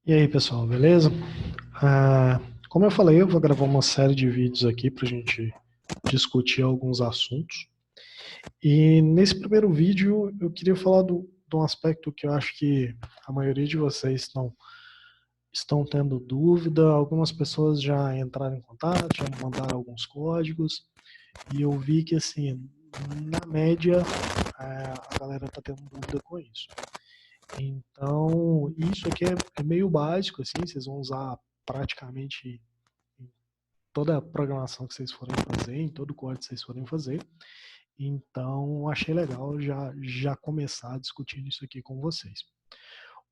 E aí, pessoal, beleza? Como eu falei, eu vou gravar uma série de vídeos aqui para a gente discutir alguns assuntos. E nesse primeiro vídeo eu queria falar de um aspecto que eu acho que a maioria de vocês estão tendo dúvida. Algumas pessoas já entraram em contato, já me mandaram alguns códigos, e eu vi que, assim, na média, a galera está tendo dúvida com isso. Então, isso aqui é meio básico, assim, vocês vão usar praticamente em toda a programação que vocês forem fazer, em todo o código que vocês forem fazer. Então, achei legal já começar discutindo isso aqui com vocês.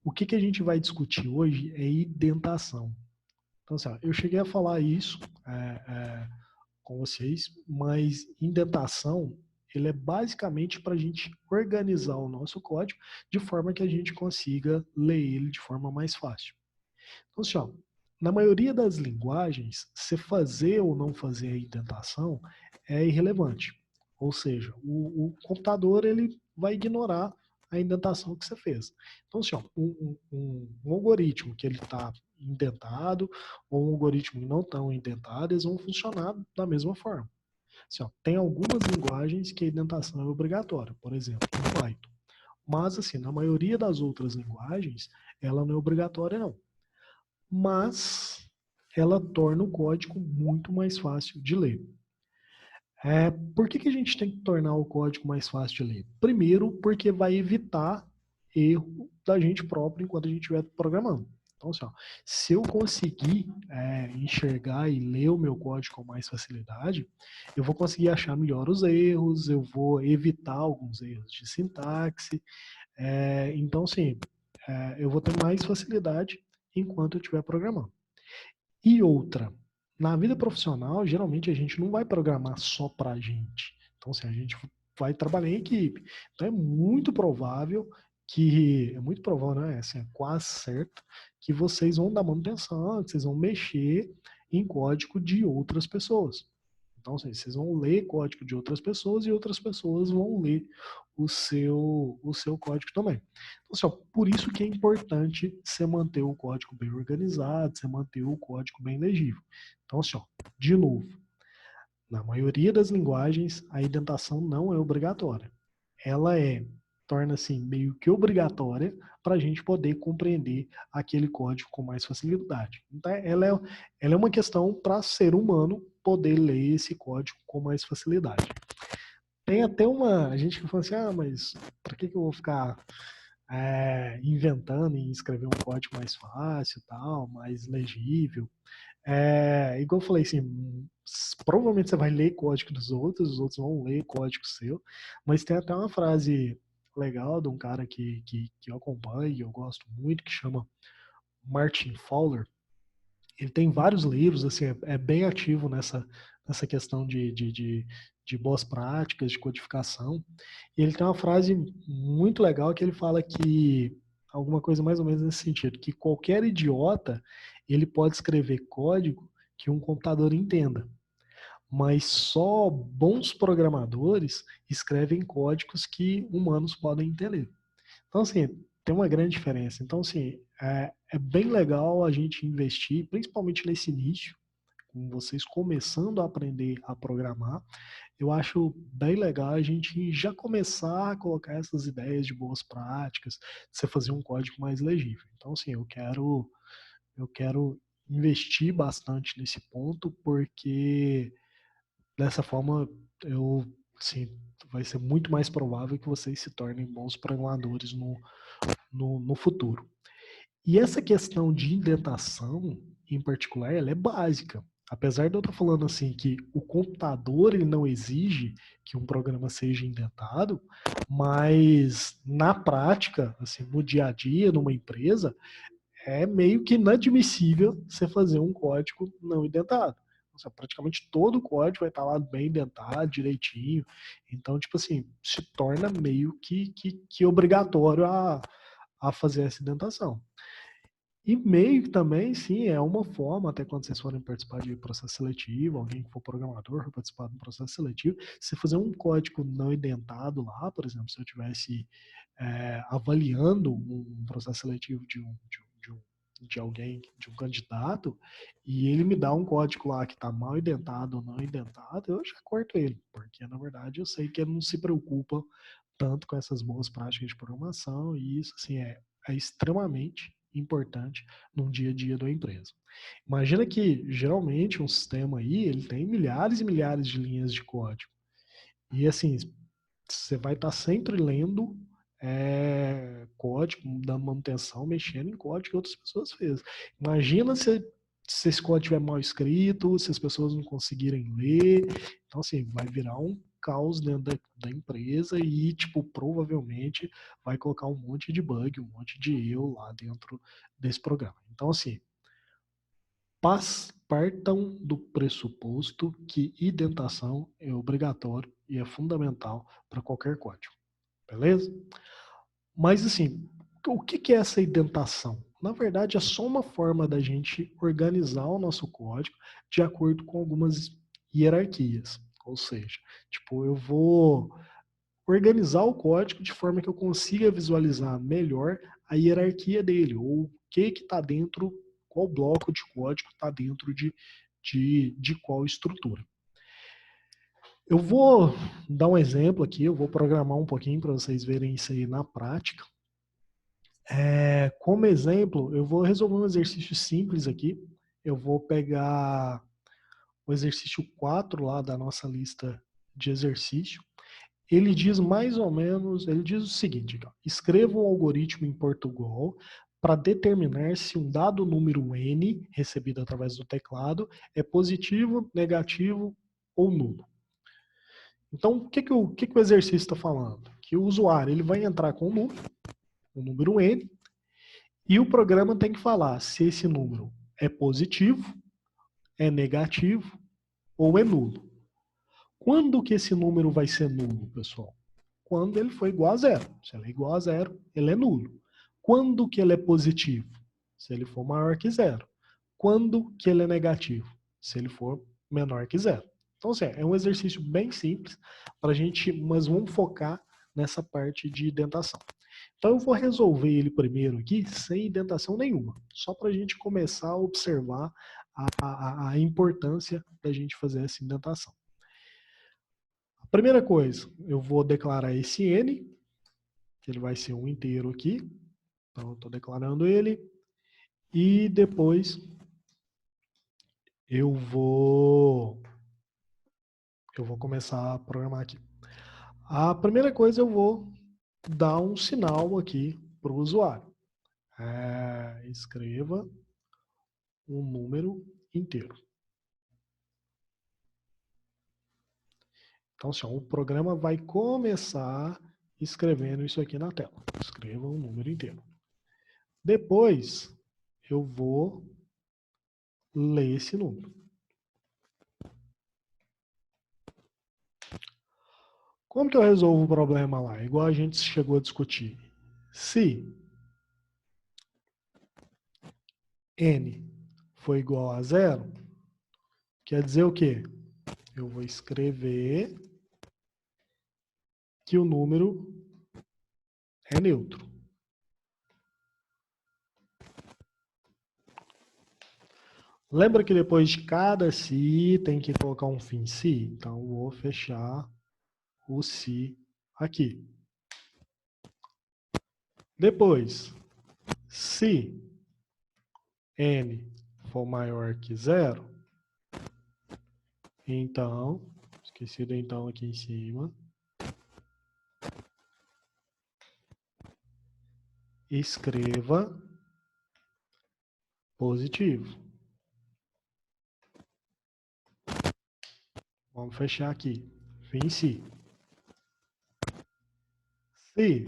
O que a gente vai discutir hoje é indentação. Então, assim, ó, eu cheguei a falar isso é, é, com vocês, mas indentação ele é basicamente para a gente organizar o nosso código de forma que a gente consiga ler ele de forma mais fácil. Então, assim, ó, na maioria das linguagens, se fazer ou não fazer a indentação é irrelevante. Ou seja, o computador ele vai ignorar a indentação que você fez. Então, assim, ó, um algoritmo que ele está indentado ou um algoritmo que não está indentado, eles vão funcionar da mesma forma. Assim, ó, tem algumas linguagens que a indentação é obrigatória, por exemplo, no Python. Mas, assim, na maioria das outras linguagens, ela não é obrigatória, não, mas ela torna o código muito mais fácil de ler. Por que a gente tem que tornar o código mais fácil de ler? Primeiro, porque vai evitar erro da gente próprio enquanto a gente estiver programando. Então, assim, ó, se eu conseguir enxergar e ler o meu código com mais facilidade, eu vou conseguir achar melhor os erros, eu vou evitar alguns erros de sintaxe. Então, sim, eu vou ter mais facilidade enquanto eu estiver programando. E outra, na vida profissional, geralmente a gente não vai programar só para a gente. Então, assim, a gente vai trabalhar em equipe. Então, é muito provável, né? Assim, é quase certo que vocês vão dar manutenção, que vocês vão mexer em código de outras pessoas. Então, assim, vocês vão ler código de outras pessoas e outras pessoas vão ler o seu código também. Então, assim, ó, por isso que é importante você manter o código bem organizado, você manter o código bem legível. Então, assim, ó, de novo, na maioria das linguagens, a indentação não é obrigatória. Ela torna-se meio que obrigatória para a gente poder compreender aquele código com mais facilidade. Então, ela é uma questão para ser humano poder ler esse código com mais facilidade. Tem até a gente que fala assim, mas para que eu vou ficar inventando e escrever um código mais fácil, tal, mais legível? Igual eu falei assim, provavelmente você vai ler código dos outros, os outros vão ler código seu, mas tem até uma frase legal de um cara que eu acompanho, e eu gosto muito, que chama Martin Fowler. Ele tem vários livros, assim, é bem ativo nessa questão de boas práticas, de codificação. E ele tem uma frase muito legal que ele fala que, alguma coisa mais ou menos nesse sentido, que qualquer idiota, ele pode escrever código que um computador entenda, mas só bons programadores escrevem códigos que humanos podem entender. Então, assim, tem uma grande diferença. Então, assim, é bem legal a gente investir, principalmente nesse início, com vocês começando a aprender a programar. Eu acho bem legal a gente já começar a colocar essas ideias de boas práticas, de você fazer um código mais legível. Então, assim, eu quero investir bastante nesse ponto, porque dessa forma eu, assim, vai ser muito mais provável que vocês se tornem bons programadores no futuro. E essa questão de indentação, em particular, ela é básica. Apesar de eu estar falando assim que o computador ele não exige que um programa seja indentado, mas na prática, assim, no dia a dia, numa empresa, é meio que inadmissível você fazer um código não indentado. Seja, praticamente todo o código vai estar lá bem indentado, direitinho. Então, tipo assim, se torna meio que obrigatório a fazer essa indentação. E meio que também, sim, é uma forma, até quando vocês forem participar de processo seletivo, alguém que for programador for participar de um processo seletivo, se fazer um código não indentado lá, por exemplo, se eu estivesse avaliando um processo seletivo de alguém, de um candidato, e ele me dá um código lá que está mal indentado ou não indentado, eu já corto ele, porque na verdade eu sei que ele não se preocupa tanto com essas boas práticas de programação, e isso assim, é extremamente importante no dia a dia da empresa. Imagina que geralmente um sistema aí ele tem milhares e milhares de linhas de código. E assim, você vai estar sempre lendo código, dando manutenção, mexendo em código que outras pessoas fez. Imagina se esse código estiver mal escrito, se as pessoas não conseguirem ler. Então, assim, vai virar um caos dentro da empresa e, tipo, provavelmente vai colocar um monte de bug, um monte de erro lá dentro desse programa. Então, assim, partam do pressuposto que indentação é obrigatório e é fundamental para qualquer código. Beleza? Mas assim, o que é essa indentação? Na verdade, é só uma forma da gente organizar o nosso código de acordo com algumas hierarquias. Ou seja, tipo, eu vou organizar o código de forma que eu consiga visualizar melhor a hierarquia dele, ou o que está dentro, qual bloco de código está dentro de qual estrutura. Eu vou dar um exemplo aqui, eu vou programar um pouquinho para vocês verem isso aí na prática. Como exemplo, eu vou resolver um exercício simples aqui. Eu vou pegar o exercício 4 lá da nossa lista de exercício. Ele diz mais ou menos, ele diz o seguinte, escreva um algoritmo em Portugal para determinar se um dado número n, recebido através do teclado, é positivo, negativo ou nulo. Então, o que o exercício está falando? Que o usuário ele vai entrar com um número n, e o programa tem que falar se esse número é positivo, é negativo ou é nulo. Quando que esse número vai ser nulo, pessoal? Quando ele for igual a zero. Se ele é igual a zero, ele é nulo. Quando que ele é positivo? Se ele for maior que zero. Quando que ele é negativo? Se ele for menor que zero. Então, assim, é um exercício bem simples para a gente, mas vamos focar nessa parte de indentação. Então, eu vou resolver ele primeiro aqui sem indentação nenhuma, só para a gente começar a observar a importância da gente fazer essa indentação. A primeira coisa, eu vou declarar esse n, que ele vai ser um inteiro aqui. Então, eu estou declarando ele. E depois eu vou começar a programar aqui. A primeira coisa, eu vou dar um sinal aqui para o usuário. Escreva um número inteiro. Então, assim, o programa vai começar escrevendo isso aqui na tela. Escreva um número inteiro. Depois, eu vou ler esse número. Como que eu resolvo o problema lá? Igual a gente chegou a discutir. Se n for igual a zero, quer dizer o quê? Eu vou escrever que o número é neutro. Lembra que depois de cada se tem que colocar um fim se? Então, eu vou fechar o se aqui. Depois, se n for maior que zero, então, esqueci do então aqui em cima, escreva positivo. Vamos fechar aqui. Fim se. Se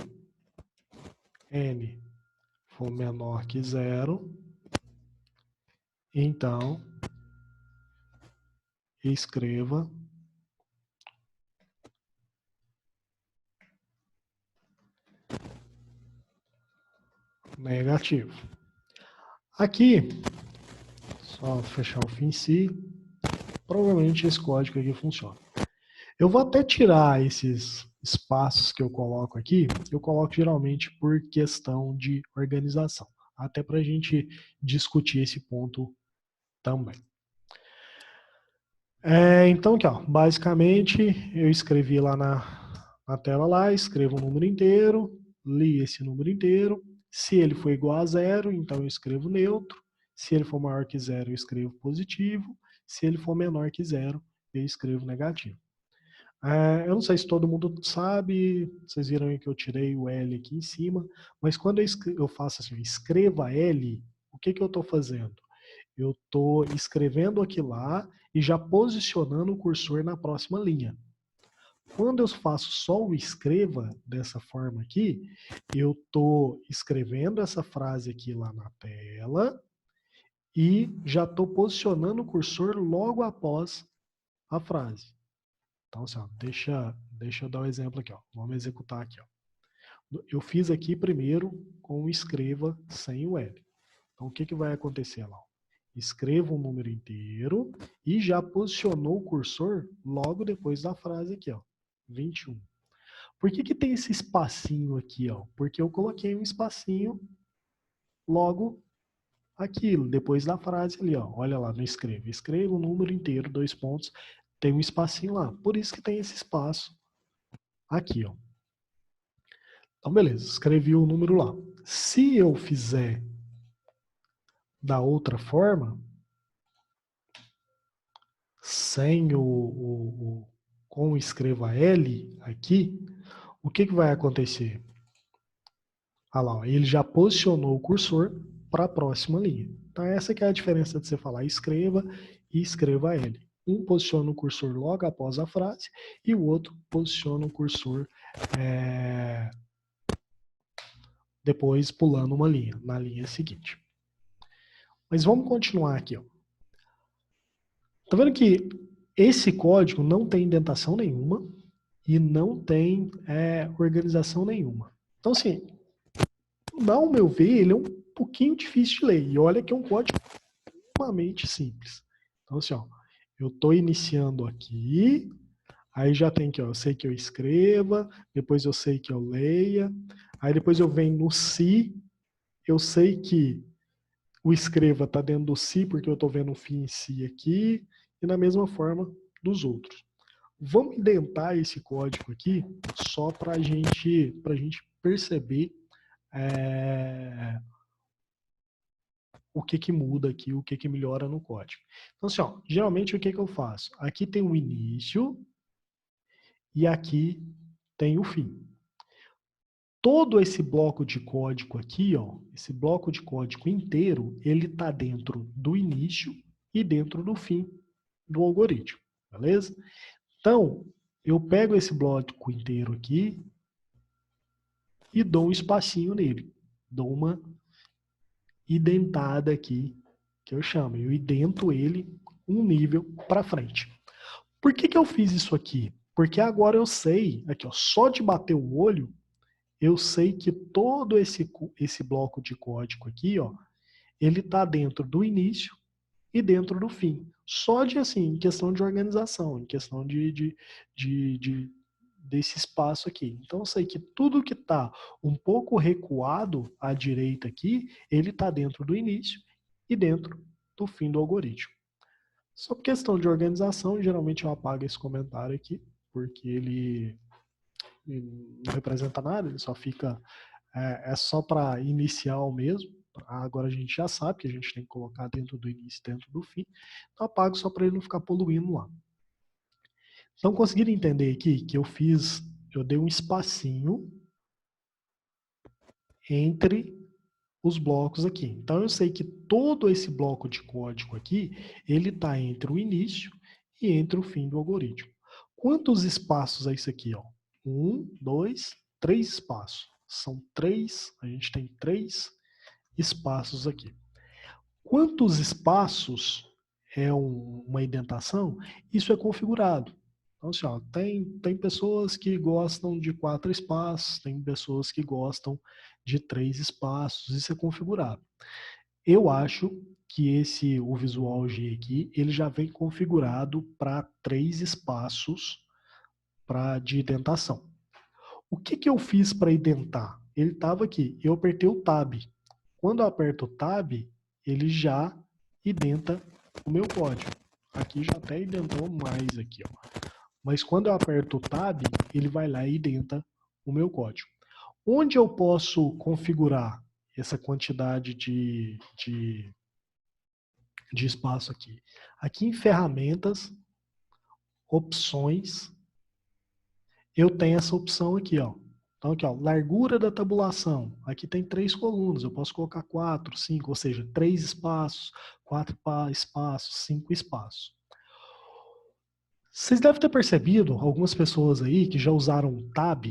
n for menor que zero, então escreva negativo. Aqui, só fechar o fim se, provavelmente esse código aqui funciona. Eu vou até tirar esses espaços que eu coloco aqui, eu coloco geralmente por questão de organização. até para a gente discutir esse ponto também. Então, aqui, ó, basicamente, eu escrevi lá na tela lá, escrevo o número inteiro, li esse número inteiro. Se ele for igual a zero, então eu escrevo neutro. Se ele for maior que zero, eu escrevo positivo. Se ele for menor que zero, eu escrevo negativo. Eu não sei se todo mundo sabe, vocês viram aí que eu tirei o L aqui em cima, mas quando eu faço assim, escreva L, o que eu estou fazendo? Eu estou escrevendo aqui lá e já posicionando o cursor na próxima linha. Quando eu faço só o escreva dessa forma aqui, eu estou escrevendo essa frase aqui lá na tela e já estou posicionando o cursor logo após a frase. Então, assim, ó, deixa eu dar um exemplo aqui. Ó. Vamos executar aqui. Ó. Eu fiz aqui primeiro com o escreva sem o L. Então, o que vai acontecer lá? Escreva um número inteiro e já posicionou o cursor logo depois da frase aqui, ó, 21. Por que tem esse espacinho aqui, ó? Porque eu coloquei um espacinho logo aqui, depois da frase ali, ó. Olha lá, não escreva. Escreva o número inteiro, 2 pontos, tem um espacinho lá. Por isso que tem esse espaço aqui, ó. Então, beleza, escrevi o número lá. Se eu fizer da outra forma, sem com o escreva L aqui, o que vai acontecer? Ah lá, ó, ele já posicionou o cursor para a próxima linha. Então essa que é a diferença de você falar escreva e escreva L. Um posiciona o cursor logo após a frase e o outro posiciona o cursor depois pulando uma linha, na linha seguinte. Mas vamos continuar aqui. Ó. Tá vendo que esse código não tem indentação nenhuma e não tem organização nenhuma. Então, assim, ao meu ver, ele é um pouquinho difícil de ler. E olha que é um código extremamente simples. Então, assim, ó, eu estou iniciando aqui, aí já tem que, ó, eu sei que eu escreva, depois eu sei que eu leia, aí depois eu venho no se, eu sei que o escreva está dentro do se, porque eu estou vendo o fim em si aqui, e da mesma forma dos outros. Vamos indentar esse código aqui só para a gente perceber o que muda aqui, o que melhora no código. Então, assim, ó, geralmente o que eu faço? Aqui tem o início e aqui tem o fim. Todo esse bloco de código aqui, ó, esse bloco de código inteiro, ele está dentro do início e dentro do fim do algoritmo, beleza? Então, eu pego esse bloco inteiro aqui e dou um espacinho nele. Dou uma identada aqui, que eu chamo. Eu idento ele um nível para frente. Por que eu fiz isso aqui? Porque agora eu sei, aqui ó, só de bater o olho, eu sei que todo esse bloco de código aqui, ó, ele está dentro do início e dentro do fim. Só de, assim, em questão de organização, em questão desse espaço aqui. Então, eu sei que tudo que está um pouco recuado à direita aqui, ele está dentro do início e dentro do fim do algoritmo. Só por questão de organização, geralmente eu apago esse comentário aqui, porque ele não representa nada, ele só fica, é só para inicial mesmo. Agora a gente já sabe que a gente tem que colocar dentro do início e dentro do fim. Então apago só para ele não ficar poluindo lá. Então conseguiram entender aqui que eu dei um espacinho entre os blocos aqui. Então eu sei que todo esse bloco de código aqui, ele está entre o início e entre o fim do algoritmo. Quantos espaços é isso aqui? Ó? 1, 2, 3 espaços. São 3, a gente tem 3 espaços aqui. Quantos espaços é uma indentação? Isso é configurado. Então, assim, ó, tem pessoas que gostam de 4 espaços, tem pessoas que gostam de 3 espaços, isso é configurado. Eu acho que o Visual G aqui, ele já vem configurado para 3 espaços de indentação. O que eu fiz para identar? Ele estava aqui, eu apertei o Tab. quando eu aperto o Tab, ele já identa o meu código. Aqui já até identou mais aqui, ó. Mas quando eu aperto o Tab, ele vai lá e identa o meu código. Onde eu posso configurar essa quantidade de espaço aqui? Aqui em ferramentas, opções, eu tenho essa opção aqui, ó. Então aqui, ó, largura da tabulação. Aqui tem 3 colunas, eu posso colocar 4, 5, ou seja, 3 espaços, 4 espaços, 5 espaços. Vocês devem ter percebido, algumas pessoas aí que já usaram o Tab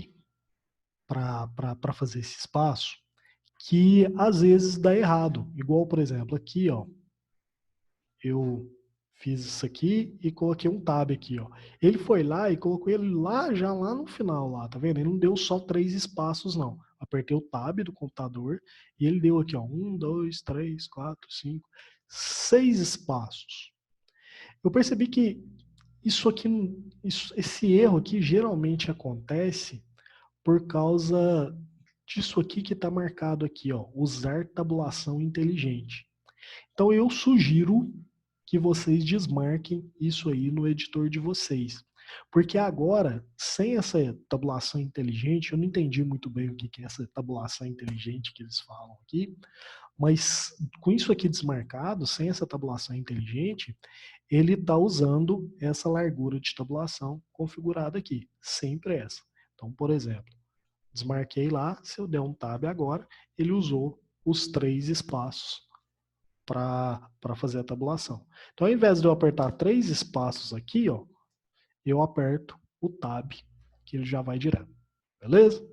para fazer esse espaço, que às vezes dá errado. Igual, por exemplo, aqui, ó, eu fiz isso aqui e coloquei um Tab aqui, ó. Ele foi lá e colocou ele lá, já lá no final, lá, tá vendo? Ele não deu só 3 espaços, não. Apertei o Tab do computador e ele deu aqui, ó, 1, 2, 3, 4, 5, 6 espaços. Eu percebi que isso aqui, esse erro aqui geralmente acontece por causa disso aqui que está marcado aqui, ó, usar tabulação inteligente. Então eu sugiro que vocês desmarquem isso aí no editor de vocês. Porque agora, sem essa tabulação inteligente, eu não entendi muito bem o que é essa tabulação inteligente que eles falam aqui, mas com isso aqui desmarcado, sem essa tabulação inteligente, ele está usando essa largura de tabulação configurada aqui, sempre essa. Então, por exemplo, desmarquei lá, se eu der um Tab agora, ele usou os 3 espaços para fazer a tabulação. Então, ao invés de eu apertar 3 espaços aqui, ó, eu aperto o Tab, que ele já vai direto. Beleza?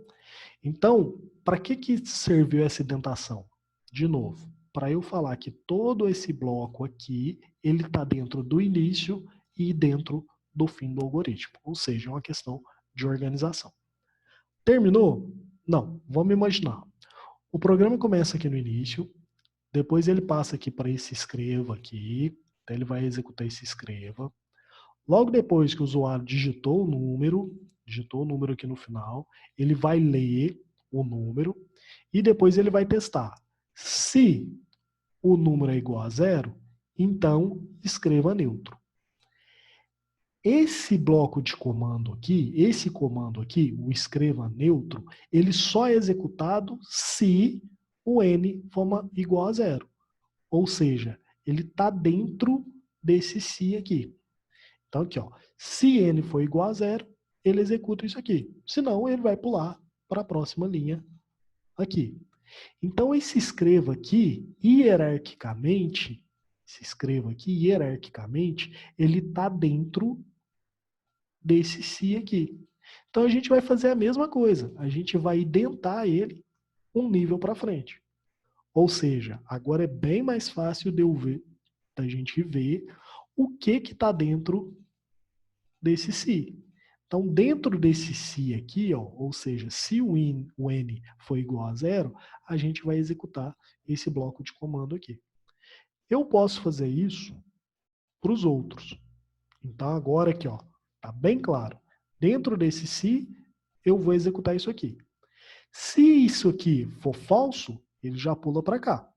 Então, para que serviu essa indentação? De novo, para eu falar que todo esse bloco aqui, ele está dentro do início e dentro do fim do algoritmo. Ou seja, é uma questão de organização. Terminou? Não, vamos imaginar. O programa começa aqui no início, depois ele passa aqui para esse escreva aqui, então ele vai executar esse escreva. Logo depois que o usuário digitou o número aqui no final, ele vai ler o número e depois ele vai testar. Se o número é igual a 0, então escreva neutro. Esse bloco de comando aqui, esse comando aqui, o escreva neutro, ele só é executado se o n for igual a 0. Ou seja, ele está dentro desse se aqui. Então aqui, ó, se n for igual a 0, ele executa isso aqui. Senão, ele vai pular para a próxima linha aqui. Então, esse escreva aqui, hierarquicamente, ele está dentro desse se aqui. Então, a gente vai fazer a mesma coisa. A gente vai identar ele um nível para frente. Ou seja, agora é bem mais fácil da gente ver o que está dentro desse se. Então, dentro desse se aqui, ó, ou seja, se o n for igual a 0, a gente vai executar esse bloco de comando aqui. Eu posso fazer isso para os outros. Então, agora aqui, ó, tá bem claro. Dentro desse se, eu vou executar isso aqui. Se isso aqui for falso, ele já pula para cá.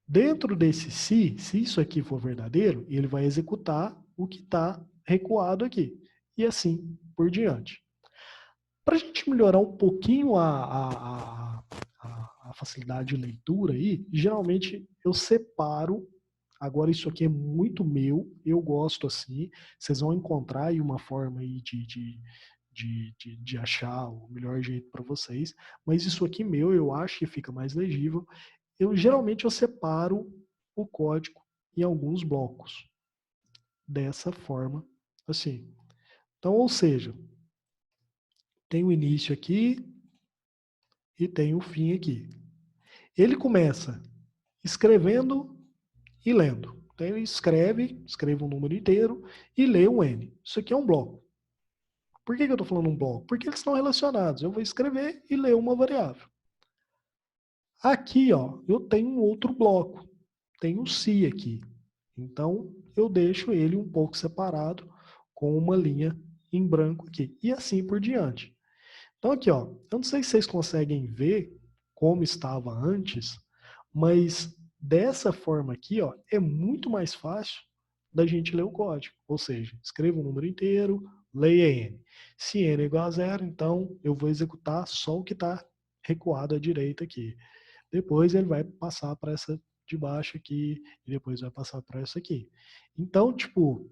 Dentro desse se isso aqui for verdadeiro, ele vai executar o que está recuado aqui. E assim por diante. Para a gente melhorar um pouquinho a facilidade de leitura aí, geralmente eu separo. Agora isso aqui é muito meu, eu gosto assim. Vocês vão encontrar aí uma forma aí de achar o melhor jeito para vocês. Mas isso aqui meu, eu acho que fica mais legível. Geralmente eu separo o código em alguns blocos. Dessa forma, assim. Então, ou seja, tem o início aqui e tem o fim aqui. Ele começa escrevendo e lendo. Então ele escreve um número inteiro e lê um n. Isso aqui é um bloco. Por que eu estou falando um bloco? Porque eles estão relacionados. Eu vou escrever e ler uma variável. Aqui, ó, eu tenho um outro bloco. Tem o se aqui. Então, eu deixo ele um pouco separado com uma linha em branco aqui. E assim por diante. Então, aqui, ó, eu não sei se vocês conseguem ver como estava antes, mas dessa forma aqui, ó, é muito mais fácil da gente ler o código. Ou seja, escreva o número inteiro, leia n. Se n é igual a zero, então eu vou executar só o que está recuado à direita aqui. Depois ele vai passar para essa de baixo aqui, e depois vai passar para essa aqui. Então, tipo,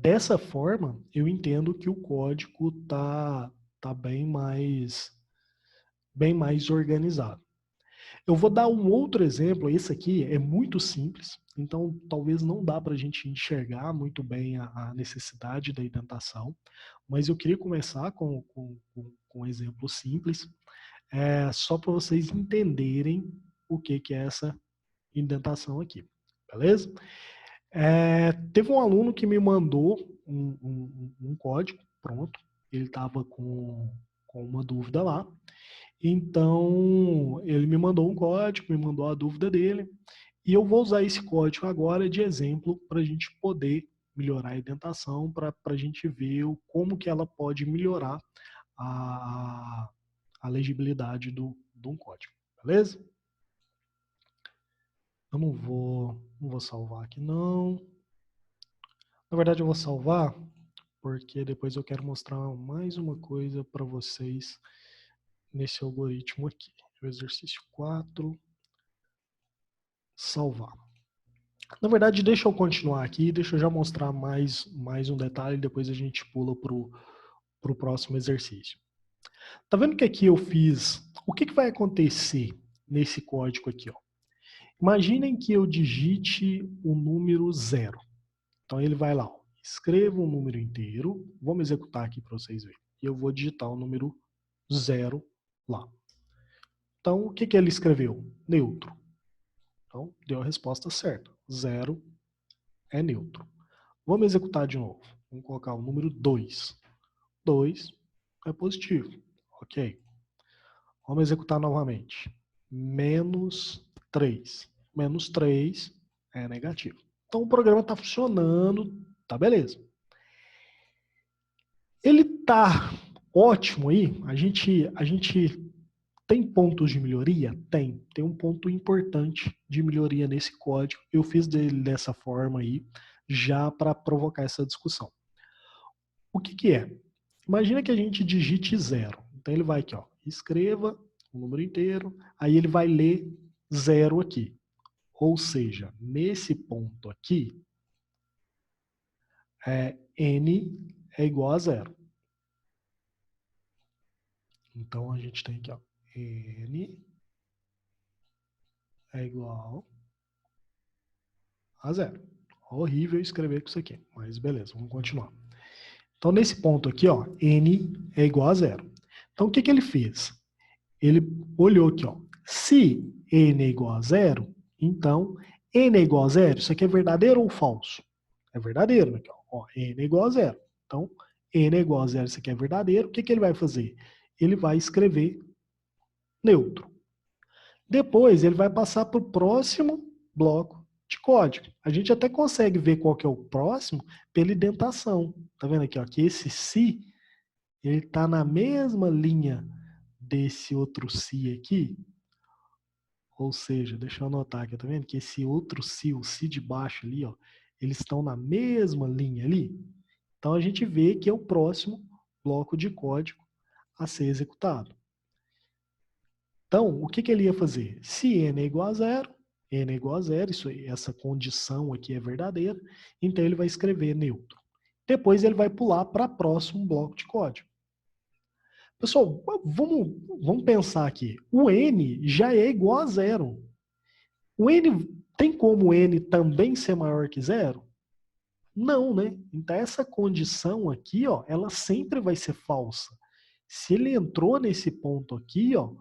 dessa forma, eu entendo que o código tá bem mais organizado. Eu vou dar um outro exemplo, esse aqui é muito simples, então talvez não dá para a gente enxergar muito bem a necessidade da indentação, mas eu queria começar com um exemplo simples, só para vocês entenderem o que é essa indentação aqui, beleza? Teve um aluno que me mandou um código, pronto, ele estava com uma dúvida lá, então ele me mandou um código, me mandou a dúvida dele, e eu vou usar esse código agora de exemplo para a gente poder melhorar a indentação, para a gente ver como que ela pode melhorar a legibilidade de um código, beleza? Eu não vou salvar aqui não. Na verdade eu vou salvar porque depois eu quero mostrar mais uma coisa para vocês nesse algoritmo aqui. O exercício 4, salvar. Na verdade, deixa eu continuar aqui, deixa eu já mostrar mais um detalhe, depois a gente pula para o próximo exercício. Tá vendo que aqui eu fiz, o que vai acontecer nesse código aqui, ó? Imaginem que eu digite o número 0. Então ele vai lá, ó, escreva um número inteiro, vamos executar aqui para vocês verem. E eu vou digitar o número 0 lá. Então o que ele escreveu? Neutro. Então deu a resposta certa. 0 é neutro. Vamos executar de novo. Vamos colocar o número 2. 2 é positivo. Ok. Vamos executar novamente. Menos 3. Menos 3 é negativo. Então o programa está funcionando, tá beleza. Ele tá ótimo aí. A gente tem pontos de melhoria? Tem um ponto importante de melhoria nesse código. Eu fiz dele dessa forma aí, já para provocar essa discussão. O que é? Imagina que a gente digite 0. Então ele vai aqui, ó, escreva o número inteiro, aí ele vai ler 0 aqui. Ou seja, nesse ponto aqui, n é igual a 0. Então a gente tem aqui, ó, n é igual a 0. Horrível escrever com isso aqui, mas beleza, vamos continuar. Então nesse ponto aqui, ó, n é igual a 0. Então o que ele fez? Ele olhou aqui, ó, se n é igual a 0, então n é igual a 0, isso aqui é verdadeiro ou falso? É verdadeiro, né? Ó, n é igual a 0. Então, n é igual a 0, isso aqui é verdadeiro. O que ele vai fazer? Ele vai escrever neutro. Depois, ele vai passar para o próximo bloco de código. A gente até consegue ver qual que é o próximo pela indentação. Tá vendo aqui, ó, que esse se, ele está na mesma linha desse outro se aqui. Ou seja, deixa eu anotar aqui, tá vendo? Que esse outro si, o si de baixo ali, ó, eles estão na mesma linha ali. Então a gente vê que é o próximo bloco de código a ser executado. Então, o que ele ia fazer? Se n é igual a 0, n é igual a 0, essa condição aqui é verdadeira, então ele vai escrever neutro. Depois ele vai pular para o próximo bloco de código. Pessoal, vamos pensar aqui. O n já é igual a 0. O n tem como n também ser maior que 0? Não, né? Então essa condição aqui, ó, ela sempre vai ser falsa. Se ele entrou nesse ponto aqui, ó,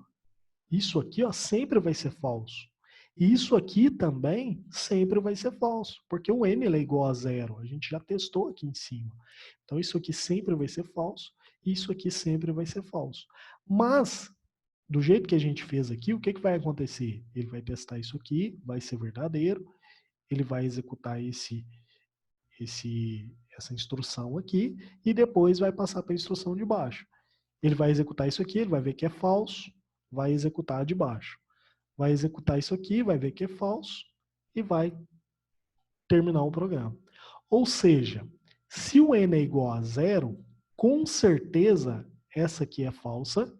isso aqui, ó, sempre vai ser falso. E isso aqui também sempre vai ser falso, porque o n é igual a 0. A gente já testou aqui em cima. Então isso aqui sempre vai ser falso, e isso aqui sempre vai ser falso. Mas do jeito que a gente fez aqui, o que vai acontecer? Ele vai testar isso aqui, vai ser verdadeiro, ele vai executar essa instrução aqui e depois vai passar para a instrução de baixo. Ele vai executar isso aqui, ele vai ver que é falso, vai executar a de baixo. Vai executar isso aqui, vai ver que é falso e vai terminar o programa. Ou seja, se o n é igual a 0, com certeza essa aqui é falsa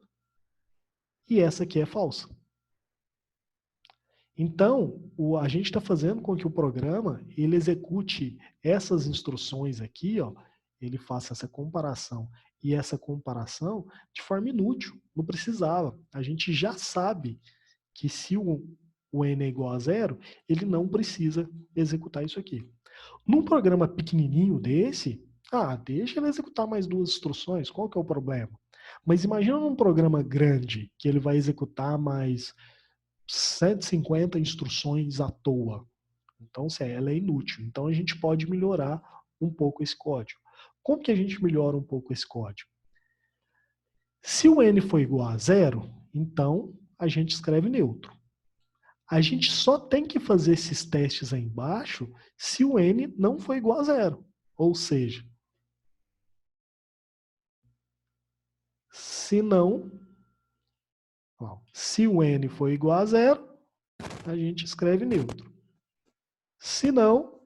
e essa aqui é falsa. Então, a gente está fazendo com que o programa ele execute essas instruções aqui, ó, ele faça essa comparação e essa comparação de forma inútil, não precisava. A gente já sabe que se o n é igual a 0, ele não precisa executar isso aqui. Num programa pequenininho desse, deixa ele executar mais 2 instruções, qual que é o problema? Mas imagina num programa grande, que ele vai executar mais 150 instruções à toa. Então, ela é inútil. Então, a gente pode melhorar um pouco esse código. Como que a gente melhora um pouco esse código? Se o n for igual a 0, então a gente escreve neutro. A gente só tem que fazer esses testes aí embaixo se o n não for igual a 0. Ou seja, se o n for igual a 0, a gente escreve neutro. Se não,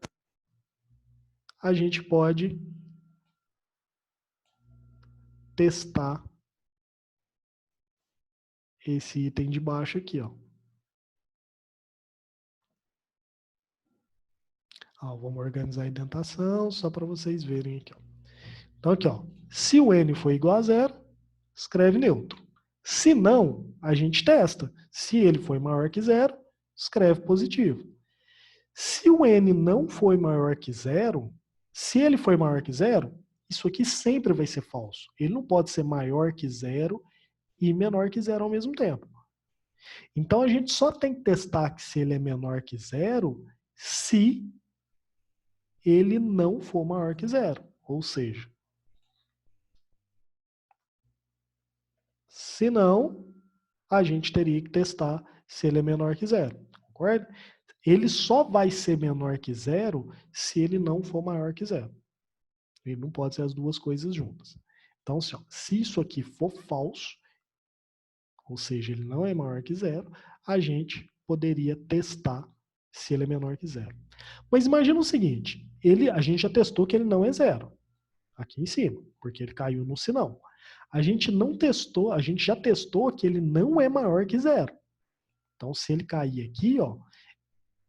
a gente pode testar esse item de baixo aqui, ó. Vamos organizar a indentação só para vocês verem aqui, ó. Então aqui, ó, se o n for igual a 0, escreve neutro. Se não, a gente testa. Se ele for maior que 0, escreve positivo. Se o n não for maior que 0, se ele for maior que 0, isso aqui sempre vai ser falso. Ele não pode ser maior que 0 e menor que 0 ao mesmo tempo. Então a gente só tem que testar que se ele é menor que 0 se ele não for maior que 0. Ou seja, se não, a gente teria que testar se ele é menor que 0. Concorda? Ele só vai ser menor que 0 se ele não for maior que 0. Ele não pode ser as duas coisas juntas. Então, assim, ó, se isso aqui for falso, ou seja, ele não é maior que 0, a gente poderia testar se ele é menor que 0. Mas imagina o seguinte, a gente já testou que ele não é 0, aqui em cima, porque ele caiu no sinão. A gente não testou, a gente já testou que ele não é maior que 0. Então, se ele cair aqui, ó,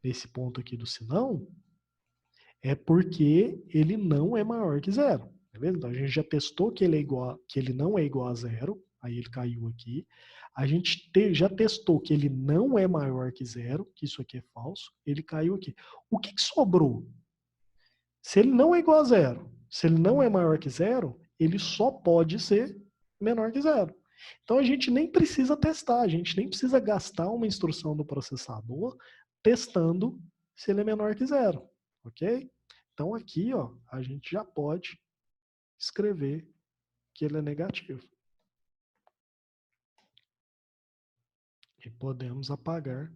nesse ponto aqui do sinão, é porque ele não é maior que 0. Beleza? Então, a gente já testou que ele não é igual a 0, aí ele caiu aqui. A gente já testou que ele não é maior que 0, que isso aqui é falso, ele caiu aqui. O que sobrou? Se ele não é igual a 0, se ele não é maior que 0, ele só pode ser menor que 0. Então a gente nem precisa testar, a gente nem precisa gastar uma instrução do processador testando se ele é menor que 0, ok? Então aqui, ó, a gente já pode escrever que ele é negativo. E podemos apagar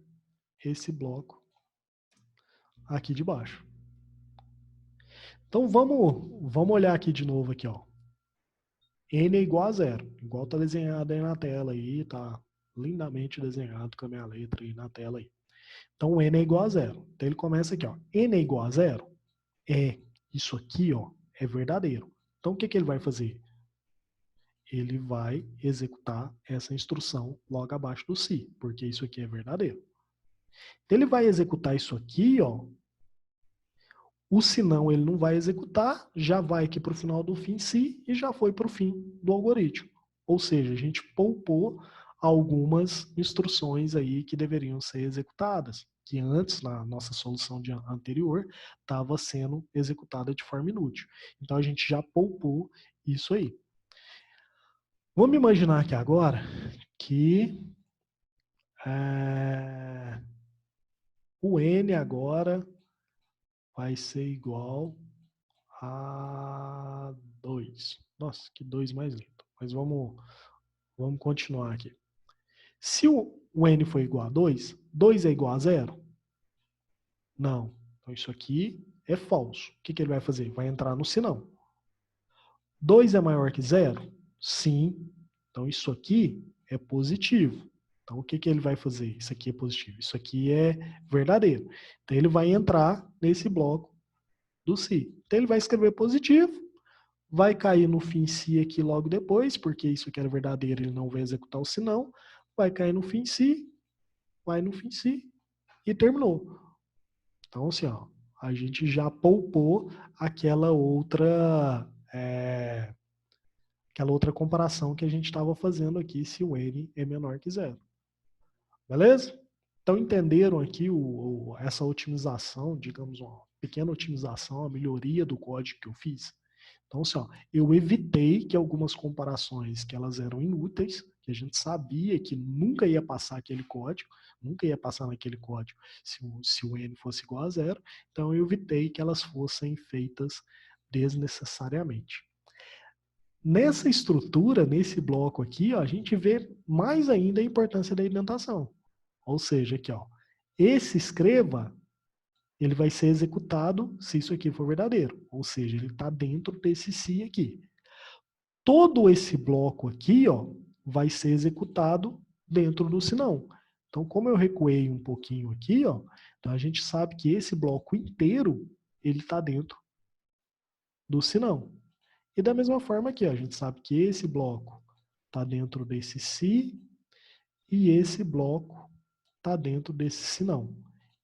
esse bloco aqui de baixo. Então vamos olhar aqui de novo aqui, ó. N é igual a 0, igual tá desenhado aí na tela aí, tá lindamente desenhado com a minha letra aí na tela aí. Então N é igual a 0. Então ele começa aqui, ó. N é igual a 0? Isso aqui, ó, é verdadeiro. Então o que ele vai fazer? Ele vai executar essa instrução logo abaixo do se, porque isso aqui é verdadeiro. Então ele vai executar isso aqui, ó. O senão ele não vai executar, já vai aqui para o final do fim se e já foi para o fim do algoritmo. Ou seja, a gente poupou algumas instruções aí que deveriam ser executadas, que antes, na nossa solução anterior, estava sendo executada de forma inútil. Então a gente já poupou isso aí. Vamos imaginar aqui agora que o n agora vai ser igual a 2. Nossa, que 2 mais lindo. Mas vamos continuar aqui. Se o n for igual a 2, 2 é igual a 0? Não. Então isso aqui é falso. O que ele vai fazer? Vai entrar no sinão. 2 é maior que 0? Sim. Então isso aqui é positivo. Então, o que que ele vai fazer? Isso aqui é positivo, isso aqui é verdadeiro. Então, ele vai entrar nesse bloco do se. Então, ele vai escrever positivo, vai cair no fim se aqui logo depois, porque isso aqui era verdadeiro, ele não vai executar o senão, vai cair no fim se, vai no fim se e terminou. Então, assim, ó, a gente já poupou aquela outra comparação que a gente estava fazendo aqui, se o n é menor que zero. Beleza? Então, entenderam aqui essa otimização, digamos, uma pequena otimização, a melhoria do código que eu fiz? Então, assim, ó, eu evitei que algumas comparações que elas eram inúteis, que a gente sabia que nunca ia passar aquele código, nunca ia passar naquele código se o n fosse igual a zero, então eu evitei que elas fossem feitas desnecessariamente. Nessa estrutura, nesse bloco aqui, ó, a gente vê mais ainda a importância da indentação. Ou seja, aqui, ó, esse escreva, ele vai ser executado se isso aqui for verdadeiro. Ou seja, ele está dentro desse se aqui. Todo esse bloco aqui, ó, vai ser executado dentro do senão. Então, como eu recuei um pouquinho aqui, ó, então a gente sabe que esse bloco inteiro, ele está dentro do senão. E da mesma forma aqui, ó, a gente sabe que esse bloco está dentro desse se e esse bloco está dentro desse senão.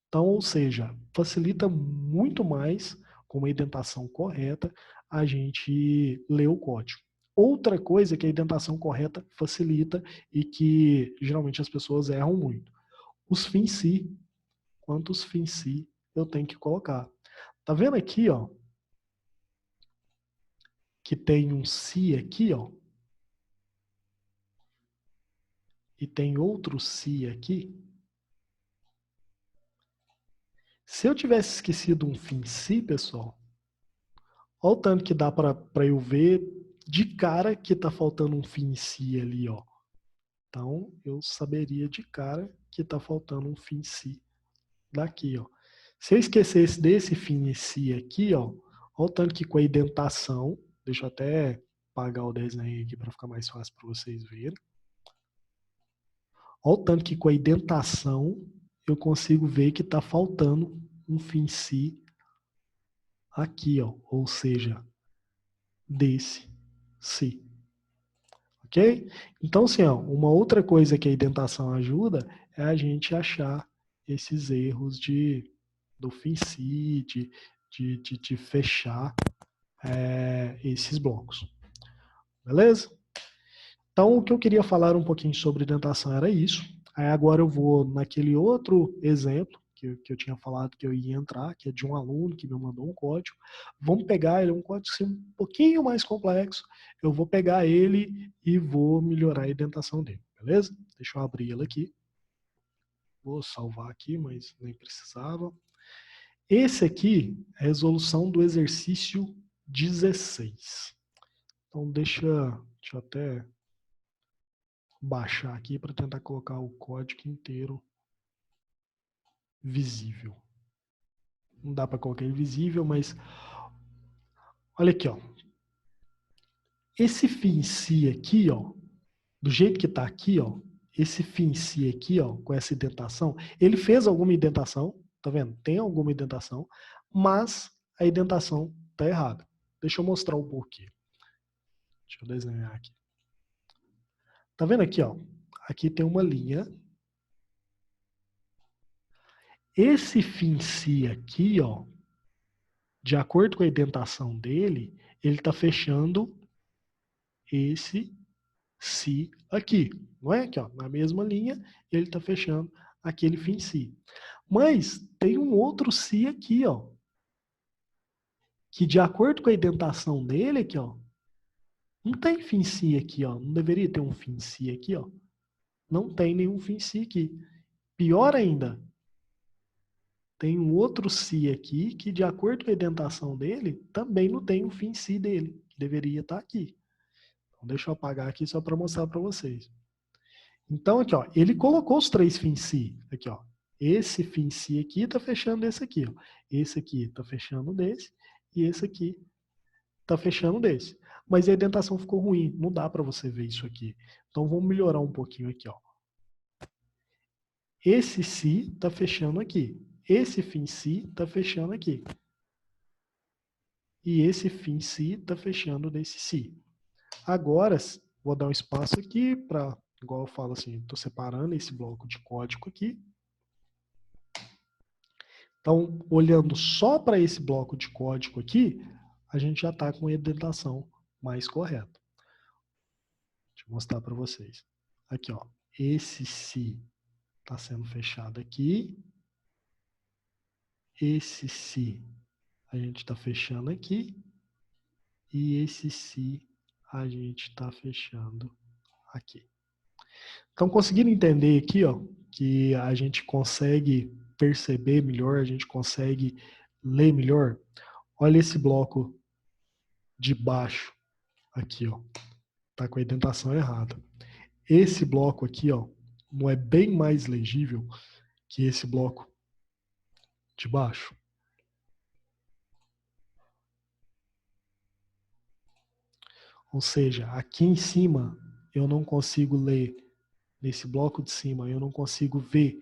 Então, ou seja, facilita muito mais, com uma indentação correta, a gente ler o código. Outra coisa que a indentação correta facilita e que geralmente as pessoas erram muito. Os fins si, quantos fins si eu tenho que colocar. Tá vendo aqui, ó, que tem um se aqui, ó, e tem outro se aqui? Se eu tivesse esquecido um fim si, pessoal, olha o tanto que dá para eu ver de cara que está faltando um fim si ali, ó. Então, eu saberia de cara que está faltando um fim si daqui, ó. Se eu esquecesse desse fim si aqui, ó, olha o tanto que com a indentação, deixa eu até apagar o desenho aqui para ficar mais fácil para vocês verem. Olha o tanto que com a indentação eu consigo ver que está faltando um fim si aqui, ó, ou seja, desse si. Ok? Então, assim, ó, uma outra coisa que a indentação ajuda é a gente achar esses erros do fim si, de fechar esses blocos. Beleza? Então, o que eu queria falar um pouquinho sobre indentação era isso. Aí agora eu vou naquele outro exemplo que eu tinha falado que eu ia entrar, que é de um aluno que me mandou um código. Vamos pegar ele, é um código assim, um pouquinho mais complexo. Eu vou pegar ele e vou melhorar a indentação dele, beleza? Deixa eu abrir ele aqui. Vou salvar aqui, mas nem precisava. Esse aqui é a resolução do exercício 16. Então, deixa eu até baixar aqui para tentar colocar o código inteiro visível. Não dá para colocar ele visível, mas olha aqui, ó. Esse fim si aqui, ó, do jeito que está aqui, ó, esse fim si aqui, ó, com essa indentação, ele fez alguma indentação, tá vendo? Tem alguma indentação, mas a indentação tá errada. Deixa eu mostrar o porquê. Deixa eu desenhar aqui. Tá vendo aqui, ó? Aqui tem uma linha. Esse fim si aqui, ó, de acordo com a indentação dele, ele está fechando esse si aqui. Não é? Aqui, ó, na mesma linha, ele está fechando aquele fim si. Mas tem um outro si aqui, ó, que de acordo com a indentação dele aqui, ó, não tem fim si aqui, ó. Não deveria ter um fim si aqui, ó. Não tem nenhum fim si aqui. Pior ainda, tem um outro si aqui que, de acordo com a indentação dele, também não tem um fim si dele, que deveria estar aqui. Então, deixa eu apagar aqui só para mostrar para vocês. Então, aqui, ó, ele colocou os três fins si. Aqui, ó. Esse fim si aqui está fechando esse aqui, ó. Esse aqui está fechando desse e esse aqui está fechando desse. Mas a indentação ficou ruim, não dá para você ver isso aqui. Então, vamos melhorar um pouquinho aqui, ó. esse se está fechando aqui. Esse fim se está fechando aqui. E esse fim se está fechando nesse se. Agora, vou dar um espaço aqui para, igual eu falo assim, estou separando esse bloco de código aqui. Então, olhando só para esse bloco de código aqui, a gente já está com a indentação mais correta. Deixa eu mostrar para vocês. Aqui, ó, esse se está sendo fechado aqui. Esse se a gente está fechando aqui. E esse se a gente está fechando aqui. Então, conseguiram entender aqui, ó, que a gente consegue perceber melhor, a gente consegue ler melhor? Olha esse bloco de baixo aqui, ó. Tá com a indentação errada. Esse bloco aqui, ó, não é bem mais legível que esse bloco de baixo? Ou seja, aqui em cima eu não consigo ler, nesse bloco de cima eu não consigo ver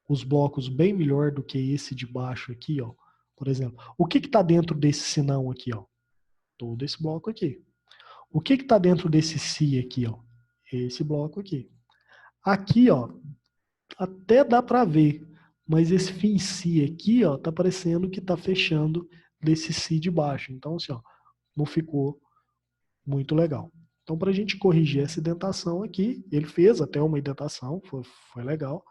os blocos bem melhor do que esse de baixo aqui, ó. Por exemplo, o que está dentro desse sinão aqui, ó? Todo esse bloco aqui. O que está dentro desse si aqui, ó? Esse bloco aqui. Aqui, ó, até dá para ver, mas esse fim si aqui, ó, tá parecendo que tá fechando desse si de baixo. Então, assim, ó, não ficou muito legal. Então, para a gente corrigir essa indentação aqui, ele fez até uma indentação, foi legal,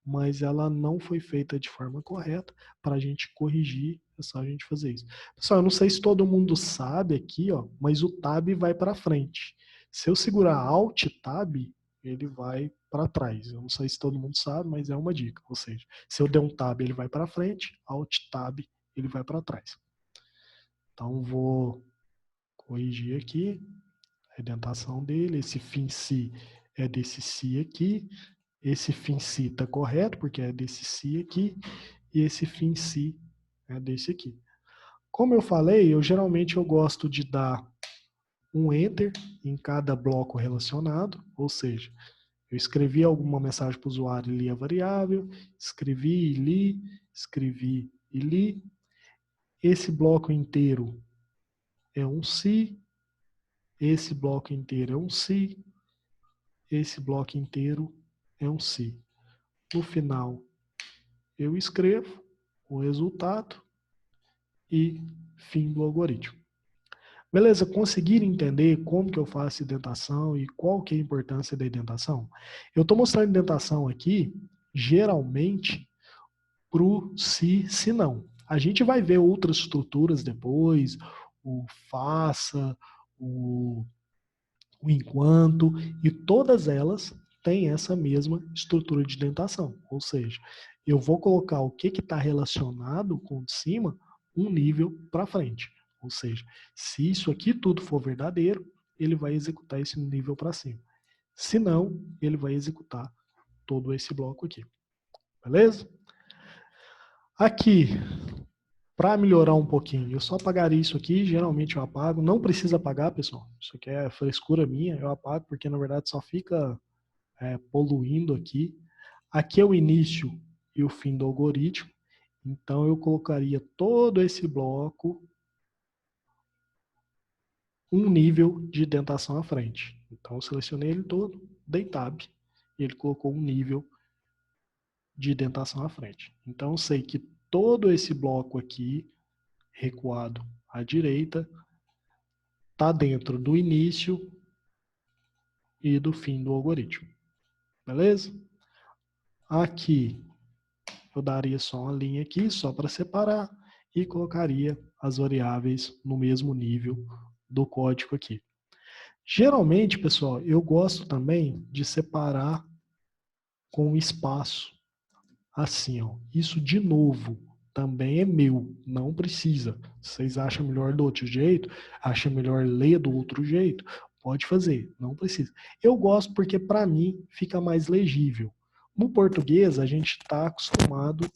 mas ela não foi feita de forma correta. Para a gente corrigir, é só a gente fazer isso. Pessoal, eu não sei se todo mundo sabe aqui, ó, mas o tab vai para frente. Se eu segurar Alt Tab, ele vai para trás. Eu não sei se todo mundo sabe, mas é uma dica. Ou seja, se eu der um tab, ele vai para frente, Alt Tab, ele vai para trás. Então, vou corrigir aqui a indentação dele. Esse fim si é desse si aqui. Esse fim si está correto, porque é desse si aqui. E esse fim si é desse aqui. Como eu falei, geralmente eu gosto de dar um enter em cada bloco relacionado, ou seja, eu escrevi alguma mensagem para o usuário e li a variável, escrevi e li, escrevi e li. Esse bloco inteiro é um se, esse bloco inteiro é um se, esse bloco inteiro é um se. No final, eu escrevo o resultado e fim do algoritmo. Beleza? Conseguiram entender como que eu faço indentação e qual que é a importância da indentação? Eu estou mostrando indentação aqui, geralmente, para o se não. A gente vai ver outras estruturas depois, o faça, o enquanto, e todas elas têm essa mesma estrutura de indentação. Ou seja, eu vou colocar o que está relacionado com o de cima um nível para frente. Ou seja, se isso aqui tudo for verdadeiro, ele vai executar esse nível para cima. Se não, ele vai executar todo esse bloco aqui. Beleza? Aqui, para melhorar um pouquinho, eu só apagaria isso aqui, geralmente eu apago, não precisa apagar, pessoal, isso aqui é frescura minha, eu apago porque na verdade só fica poluindo aqui. Aqui é o início e o fim do algoritmo, então eu colocaria todo esse bloco um nível de indentação à frente. Então eu selecionei ele todo, dei Tab, e ele colocou um nível de indentação à frente. Então eu sei que todo esse bloco aqui, recuado à direita, está dentro do início e do fim do algoritmo. Beleza? Aqui eu daria só uma linha aqui, só para separar, e colocaria as variáveis no mesmo nível do código aqui. Geralmente, pessoal, eu gosto também de separar com espaço, assim, ó. Isso, de novo, também é meu, não precisa. Se vocês acham melhor do outro jeito, acham melhor ler do outro jeito, pode fazer, não precisa. Eu gosto porque, para mim, fica mais legível. No português, a gente está acostumado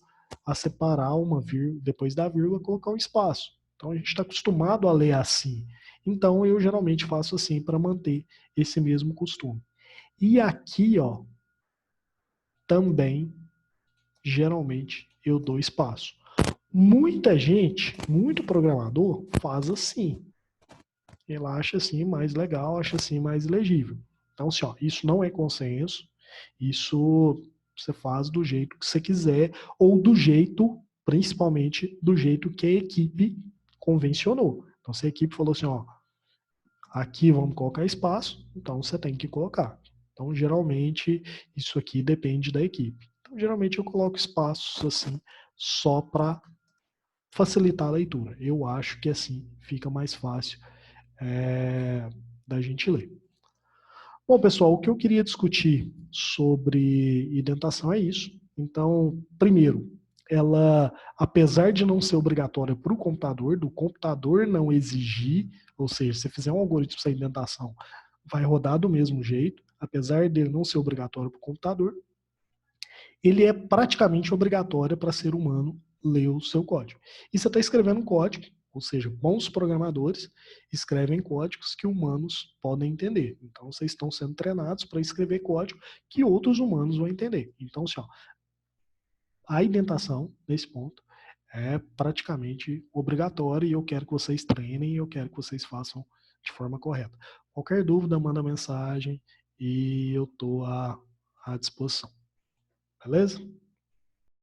a separar uma vírgula, depois da vírgula, colocar um espaço. Então, a gente está acostumado a ler assim. Então, eu geralmente faço assim para manter esse mesmo costume. E aqui, ó, também, geralmente, eu dou espaço. Muita gente, muito programador, faz assim. Ele acha assim mais legal, acha assim mais legível. Então, assim, ó, isso não é consenso, isso você faz do jeito que você quiser, ou do jeito, principalmente, do jeito que a equipe convencionou. Então, se a equipe falou assim, ó, aqui vamos colocar espaço, então você tem que colocar. Então, geralmente, isso aqui depende da equipe. Então, geralmente eu coloco espaços assim, só para facilitar a leitura. Eu acho que assim fica mais fácil da gente ler. Bom, pessoal, o que eu queria discutir sobre indentação é isso. Então, primeiro, ela, apesar de não ser obrigatória para o computador, do computador não exigir, ou seja, se fizer um algoritmo sem indentação, vai rodar do mesmo jeito, apesar dele não ser obrigatório para o computador, ele é praticamente obrigatório para ser humano ler o seu código. E você está escrevendo um código, ou seja, bons programadores escrevem códigos que humanos podem entender. Então, vocês estão sendo treinados para escrever código que outros humanos vão entender. Então, assim, ó, a indentação, nesse ponto, é praticamente obrigatória e eu quero que vocês treinem e eu quero que vocês façam de forma correta. Qualquer dúvida, manda mensagem e eu estou à disposição. Beleza?